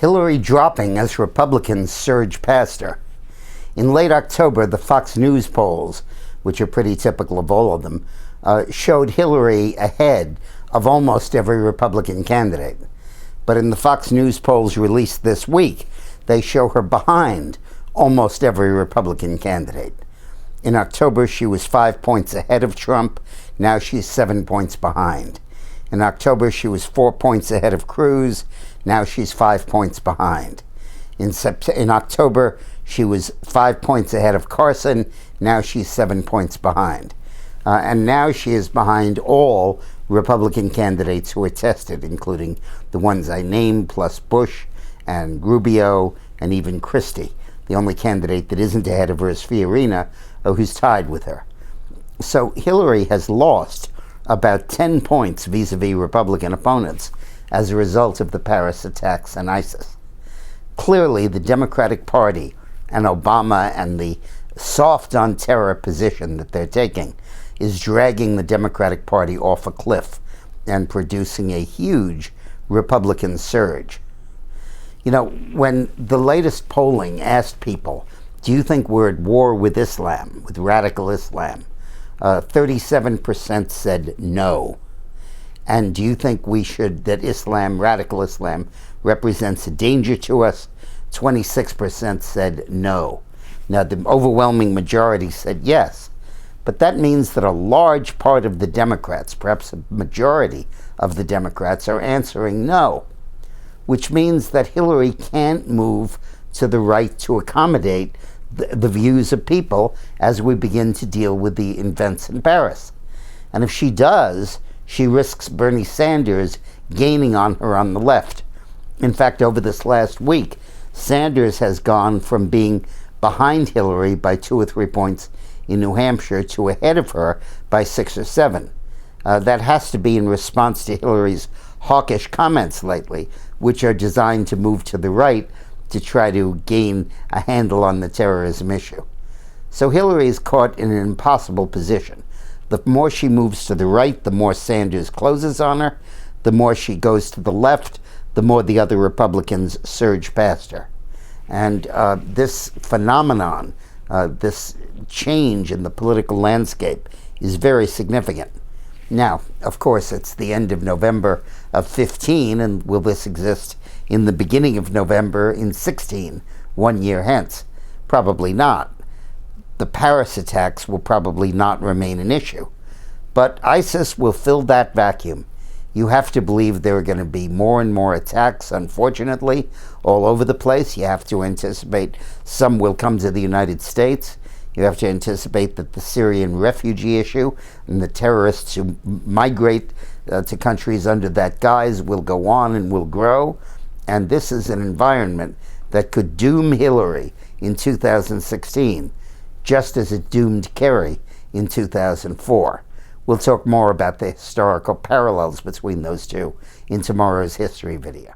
Hillary dropping as Republicans surge past her. In late October, the Fox News polls, which are pretty typical of all of them, showed Hillary ahead of almost every Republican candidate. But in the Fox News polls released this week, they show her behind almost every Republican candidate. In October, she was 5 points ahead of Trump. Now she's 7 points behind. In October, she was 4 points ahead of Cruz. Now she's 5 points behind. In October, she was 5 points ahead of Carson. Now she's 7 points behind. And now she is behind all Republican candidates who were tested, including the ones I named, plus Bush and Rubio and even Christie. The only candidate that isn't ahead of her is Fiorina, who's tied with her. So Hillary has lost about 10 points vis-a-vis Republican opponents as a result of the Paris attacks and ISIS. Clearly, the Democratic Party and Obama and the soft on terror position that they're taking is dragging the Democratic Party off a cliff and producing a huge Republican surge. You know, when the latest polling asked people, do you think we're at war with Islam, with radical Islam? 37% said no. And do you think that Islam, radical Islam, represents a danger to us? 26% said no. Now, the overwhelming majority said yes. But that means that a large part of the Democrats, perhaps a majority of the Democrats, are answering no, which means that Hillary can't move to the right to accommodate the views of people as we begin to deal with the events in Paris. And if she does, she risks Bernie Sanders gaining on her on the left. In fact, over this last week, Sanders has gone from being behind Hillary by 2 or 3 points in New Hampshire to ahead of her by 6 or 7. That has to be in response to Hillary's hawkish comments lately, which are designed to move to the right to try to gain a handle on the terrorism issue. So Hillary is caught in an impossible position. The more she moves to the right, the more Sanders closes on her. The more she goes to the left, the more the other Republicans surge past her. And this phenomenon, this change in the political landscape is very significant. Now, of course, it's the end of November of 15, and will this exist in the beginning of November in 16, 1 year hence? Probably not. The Paris attacks will probably not remain an issue. But ISIS will fill that vacuum. You have to believe there are going to be more and more attacks, unfortunately, all over the place. You have to anticipate some will come to the United States. You have to anticipate that the Syrian refugee issue and the terrorists who migrate to countries under that guise will go on and will grow. And this is an environment that could doom Hillary in 2016, just as it doomed Kerry in 2004. We'll talk more about the historical parallels between those two in tomorrow's history video.